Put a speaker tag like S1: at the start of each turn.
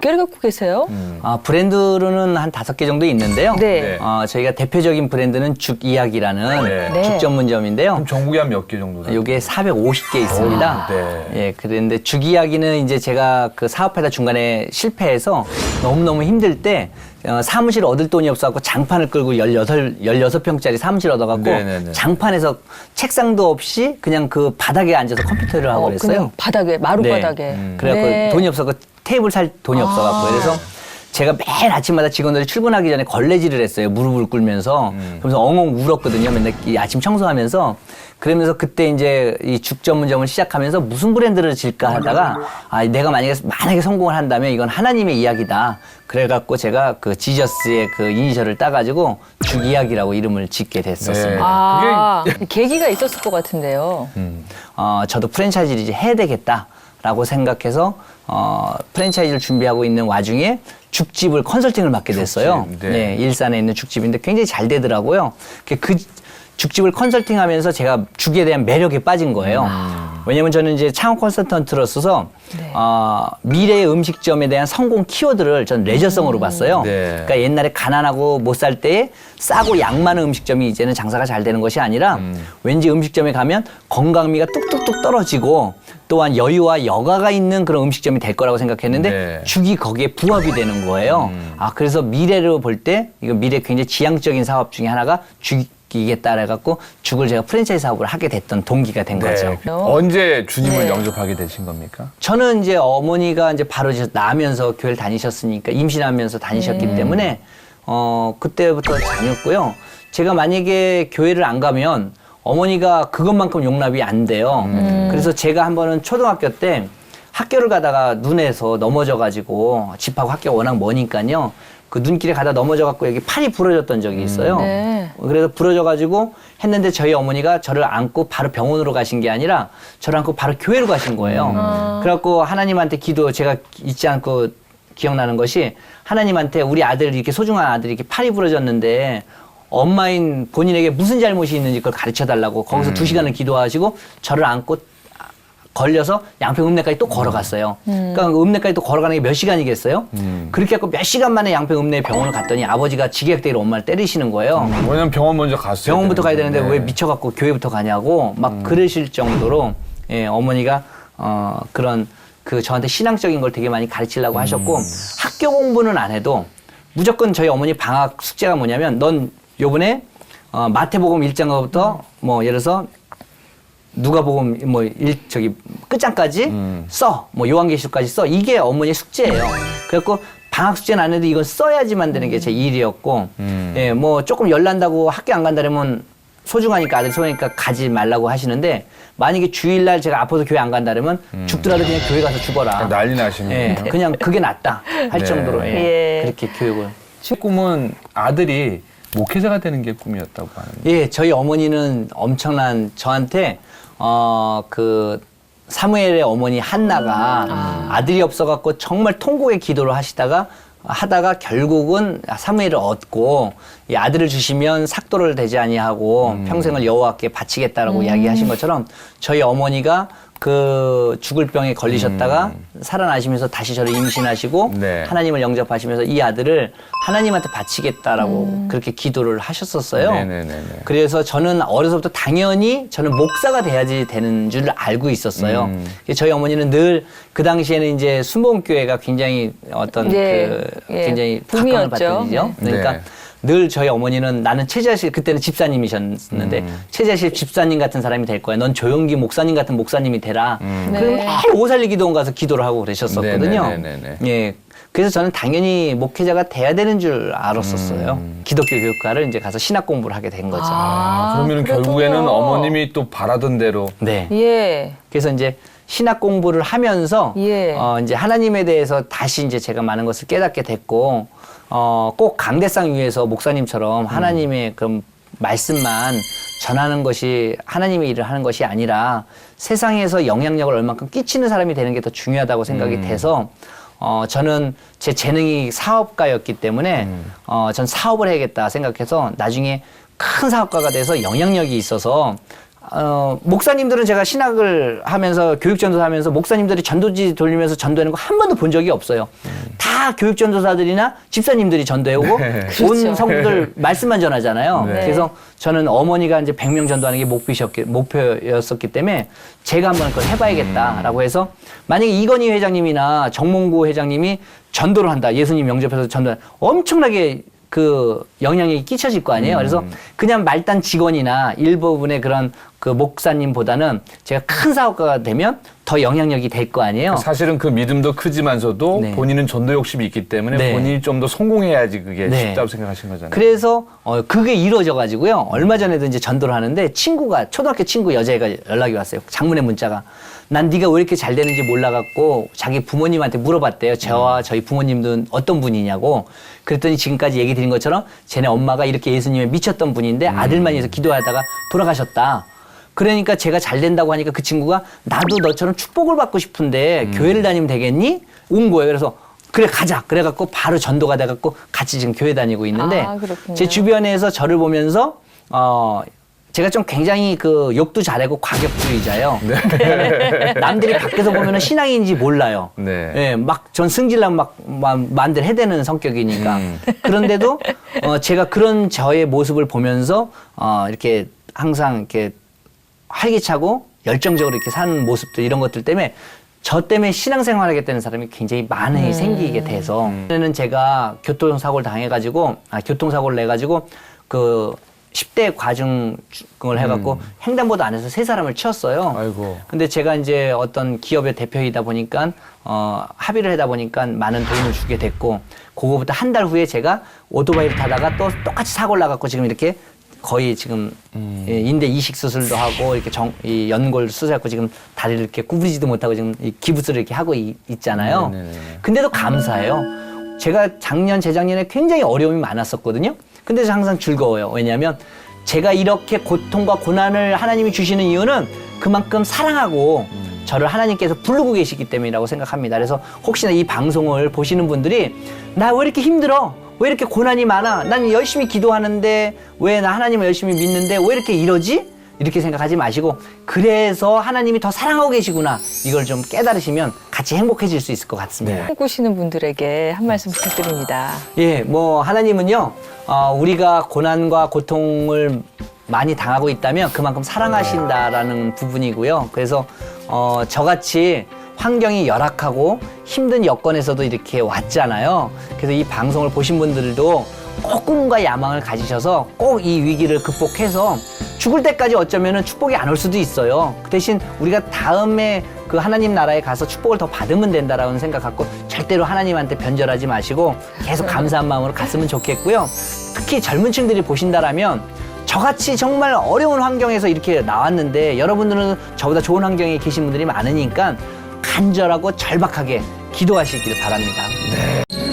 S1: 개를 갖고 계세요?
S2: 브랜드로는 한 5개 정도 있는데요.
S1: 네.
S2: 저희가 대표적인 브랜드는 죽이야기라는
S3: 네.
S2: 죽 전문점인데요.
S3: 그럼 전국에 한 몇 개 정도?
S2: 요게 450개 있습니다.
S3: 네.
S2: 예, 그런데 죽이야기는 이제 제가 그 사업하다 중간에 실패해서 너무너무 힘들 때 사무실 얻을 돈이 없어갖고 장판을 끌고 16평짜리 사무실 얻어갖고
S3: 네네네.
S2: 장판에서 책상도 없이 그냥 그 바닥에 앉아서 컴퓨터를 하고 그랬어요.
S1: 그냥 바닥에, 마룻바닥에.
S2: 그래갖고
S1: 네.
S2: 돈이 없어서 테이블 살 돈이 없어갖고 그래서 제가 매일 아침마다 직원들이 출근하기 전에 걸레질을 했어요. 무릎을 꿇으면서. 그러면서 엉엉 울었거든요. 맨날 이 아침 청소하면서. 그러면서 그때 이제 이 죽 전문점을 시작하면서 무슨 브랜드를 질까 하다가 내가 만약에 성공을 한다면 이건 하나님의 이야기다. 그래갖고 제가 그 지저스의 그 이니셜을 따가지고 죽이야기라고 이름을 짓게 됐었습니다.
S1: 계기가 있었을 것 같은데요.
S2: 저도 프랜차이즈를 이제 해야 되겠다라고 생각해서 프랜차이즈를 준비하고 있는 와중에 죽집을 컨설팅을 맡게 됐어요.
S3: 죽집, 네.
S2: 네, 일산에 있는 죽집인데 굉장히 잘 되더라고요. 그 죽집을 컨설팅하면서 제가 죽에 대한 매력에 빠진 거예요. 왜냐면 저는 이제 창업 컨설턴트로서
S1: 네.
S2: 미래의 음식점에 대한 성공 키워드를 전 레저성으로 봤어요.
S3: 네.
S2: 그러니까 옛날에 가난하고 못 살 때에 싸고 양 많은 음식점이 이제는 장사가 잘 되는 것이 아니라 왠지 음식점에 가면 건강미가 뚝뚝뚝 떨어지고 또한 여유와 여가가 있는 그런 음식점이 될 거라고 생각했는데
S3: 네.
S2: 죽이 거기에 부합이 되는 거예요. 그래서 미래를 볼 때 이거 미래 굉장히 지향적인 사업 중에 하나가 죽이겠다 해갖고 죽을 제가 프랜차이즈 사업을 하게 됐던 동기가 된 거죠.
S3: 언제 주님을
S1: 네.
S3: 영접하게 되신 겁니까?
S2: 저는 이제 어머니가 이제 바로 이제 나면서 교회를 다니셨으니까 임신하면서 다니셨기 때문에 그때부터 다녔고요. 제가 만약에 교회를 안 가면 어머니가 그것만큼 용납이 안 돼요. 그래서 제가 한 번은 초등학교 때 학교를 가다가 눈에서 넘어져가지고 집하고 학교가 워낙 머니까요. 그 눈길에 가다 넘어져갖고 여기 팔이 부러졌던 적이 있어요.
S1: 네.
S2: 그래서 부러져가지고 했는데 저희 어머니가 저를 안고 바로 병원으로 가신 게 아니라 저를 안고 바로 교회로 가신 거예요. 그래갖고 하나님한테 제가 잊지 않고 기억나는 것이 하나님한테 우리 아들 이렇게 소중한 아들이 이렇게 팔이 부러졌는데 엄마인 본인에게 무슨 잘못이 있는지 그걸 가르쳐 달라고 거기서 2시간을 기도하시고 저를 안고 걸려서 양평읍내까지 또 걸어갔어요. 그러니까 읍내까지 또 걸어가는 게 몇 시간이겠어요? 그렇게 해서 몇 시간 만에 양평읍내 병원을 갔더니 아버지가 지객대기로 엄마를 때리시는 거예요.
S3: 왜냐면 병원 먼저 갔어요.
S2: 병원부터 가야 되는데 왜 미쳐갖고 교회부터 가냐고 막 그러실 정도로 어머니가 그런 저한테 신앙적인 걸 되게 많이 가르치려고 하셨고 학교 공부는 안 해도 무조건 저희 어머니 방학 숙제가 뭐냐면 넌 요번에 마태복음 1장부터 뭐 예를 들어서 누가복음 끝장까지 써. 뭐 요한계시록까지 써. 이게 어머니의 숙제예요. 그래갖고 방학 숙제는 안 해도 이건 써야지만 되는 게 제 일이었고 예, 뭐 조금 열난다고 학교 안 간다면 소중하니까 아들 소중하니까 가지 말라고 하시는데 만약에 주일날 제가 아파서 교회 안 간다면 죽더라도 그냥 교회 가서 죽어라.
S3: 난리 나시네요.
S2: 예, 그냥 그게 낫다 할
S3: 네.
S2: 정도로
S1: 예.
S2: 그렇게 교육을.
S3: 꿈은 아들이 목회자가 되는 게 꿈이었다고 하는데.
S2: 예, 저희 어머니는 엄청난 저한테 사무엘의 어머니 한나가 아들이 없어갖고 정말 통곡의 기도를 하다가 결국은 사무엘을 얻고 이 아들을 주시면 삭도를 대지 아니하고 평생을 여호와께 바치겠다라고 이야기하신 것처럼 저희 어머니가 그 죽을 병에 걸리셨다가 살아나시면서 다시 저를 임신하시고
S3: 네.
S2: 하나님을 영접하시면서 이 아들을 하나님한테 바치겠다라고 그렇게 기도를 하셨었어요.
S3: 네네네네.
S2: 그래서 저는 어려서부터 당연히 저는 목사가 돼야지 되는 줄 알고 있었어요. 저희 어머니는 늘 그 당시에는 이제 순복음교회가 굉장히 굉장히 각광을
S1: 붐이었죠.
S2: 받던 일이죠.
S3: 네.
S2: 그러니까 늘 저희 어머니는 나는 최자실 그때는 집사님이셨는데 최자실 집사님 같은 사람이 될 거야. 넌 조용기 목사님 같은 목사님이 되라. 그럼 매일 오살리 기도원 가서 기도를 하고 그러셨었거든요.
S3: 네네네네.
S2: 예. 그래서 저는 당연히 목회자가 돼야 되는 줄 알았었어요. 기독교 교육과를 이제 가서 신학 공부를 하게 된 거죠.
S3: 그러면은
S1: 그렇군요.
S3: 결국에는 어머님이 또 바라던 대로.
S2: 네.
S1: 예.
S2: 그래서 이제 신학 공부를 하면서
S1: 예.
S2: 이제 하나님에 대해서 다시 이제 제가 많은 것을 깨닫게 됐고 꼭 강대상 위에서 목사님처럼 하나님의 그런 말씀만 전하는 것이 하나님의 일을 하는 것이 아니라 세상에서 영향력을 얼만큼 끼치는 사람이 되는 게 더 중요하다고 생각이 돼서 저는 제 재능이 사업가였기 때문에 전 사업을 해야겠다 생각해서 나중에 큰 사업가가 돼서 영향력이 있어서 목사님들은 제가 신학을 하면서 교육전도사 하면서 목사님들이 전도지 돌리면서 전도하는 거 한 번도 본 적이 없어요. 다 교육전도사들이나 집사님들이 전도해오고
S3: 네.
S2: 온
S1: 그렇죠.
S2: 성도들 말씀만 전하잖아요.
S3: 네.
S2: 그래서 저는 어머니가 이제 100명 전도하는 게 목표였었기 때문에 제가 한번 그걸 해봐야겠다라고 해서 만약에 이건희 회장님이나 정몽구 회장님이 전도를 한다. 예수님 영접해서 전도 엄청나게 그 영향력이 끼쳐질 거 아니에요. 그래서 그냥 말단 직원이나 일부분의 그런 그 목사님보다는 제가 큰 사업가가 되면 더 영향력이 될 거 아니에요.
S3: 사실은 그 믿음도 크지만서도
S2: 네.
S3: 본인은 전도 욕심이 있기 때문에
S2: 네.
S3: 본인이 좀 더 성공해야지 그게
S2: 네.
S3: 쉽다고 생각하신 거잖아요.
S2: 그래서 그게 이루어져 가지고요. 얼마 전에도 이제 전도를 하는데 친구가 초등학교 친구 여자애가 연락이 왔어요. 장문의 문자가 난 네가 왜 이렇게 잘 되는지 몰라갖고 자기 부모님한테 물어봤대요. 저와 저희 부모님도 어떤 분이냐고. 그랬더니 지금까지 얘기 드린 것처럼 쟤네 엄마가 이렇게 예수님에 미쳤던 분인데 아들만 위해서 기도하다가 돌아가셨다. 그러니까 제가 잘 된다고 하니까 그 친구가 나도 너처럼 축복을 받고 싶은데 교회를 다니면 되겠니? 온 거예요. 그래서 그래 가자. 그래갖고 바로 전도가 돼갖고 같이 지금 교회 다니고 있는데
S1: 아, 그렇군요.
S2: 제 주변에서 저를 보면서 제가 좀 굉장히 그 욕도 잘하고 과격주의자예요. 남들이 밖에서 보면은 신앙인지 몰라요.
S3: 네.
S2: 예, 막 전 승질나면 막 마음대로 해대는 성격이니까. 그런데도 제가 그런 저의 모습을 보면서 이렇게 항상 이렇게 활기차고 열정적으로 이렇게 사는 모습들 이런 것들 때문에 저 때문에 신앙생활 하겠다는 사람이 굉장히 많이 생기게 돼서 그때는 제가 교통사고를 당해가지고 교통사고를 내가지고 그 10대 과중을 해갖고 횡단보도 안에서 3사람을 치웠어요.
S3: 아이고.
S2: 근데 제가 이제 어떤 기업의 대표이다 보니까 합의를 하다 보니까 많은 돈을 주게 됐고 그거부터 한 달 후에 제가 오토바이를 타다가 또 똑같이 사고를 나갖고 지금 이렇게 거의 지금 인대 이식 수술도 하고 이렇게 이 연골 수술하고 지금 다리를 이렇게 구부리지도 못하고 지금 이 기부스를 이렇게 하고 있잖아요.
S3: 네네네.
S2: 근데도 감사해요. 제가 작년, 재작년에 굉장히 어려움이 많았었거든요. 근데 저 항상 즐거워요. 왜냐하면 제가 이렇게 고통과 고난을 하나님이 주시는 이유는 그만큼 사랑하고 저를 하나님께서 부르고 계시기 때문이라고 생각합니다. 그래서 혹시나 이 방송을 보시는 분들이 나 왜 이렇게 힘들어? 왜 이렇게 고난이 많아? 난 열심히 기도하는데 왜 나 하나님을 열심히 믿는데 왜 이렇게 이러지? 이렇게 생각하지 마시고 그래서 하나님이 더 사랑하고 계시구나. 이걸 좀 깨달으시면 같이 행복해질 수 있을 것 같습니다.
S1: 꿈꾸시는 분들에게 한 말씀 부탁드립니다.
S2: 예, 뭐 하나님은요, 우리가 고난과 고통을 많이 당하고 있다면 그만큼 사랑하신다라는 부분이고요. 그래서 저같이 환경이 열악하고 힘든 여건에서도 이렇게 왔잖아요. 그래서 이 방송을 보신 분들도 꼭 꿈과 야망을 가지셔서 꼭 이 위기를 극복해서 죽을 때까지 어쩌면은 축복이 안 올 수도 있어요. 그 대신 우리가 다음에 그 하나님 나라에 가서 축복을 더 받으면 된다라는 생각 갖고 절대로 하나님한테 변절하지 마시고 계속 감사한 마음으로 갔으면 좋겠고요. 특히 젊은 층들이 보신다라면 저같이 정말 어려운 환경에서 이렇게 나왔는데 여러분들은 저보다 좋은 환경에 계신 분들이 많으니까 간절하고 절박하게 기도하시길 바랍니다.
S3: 네.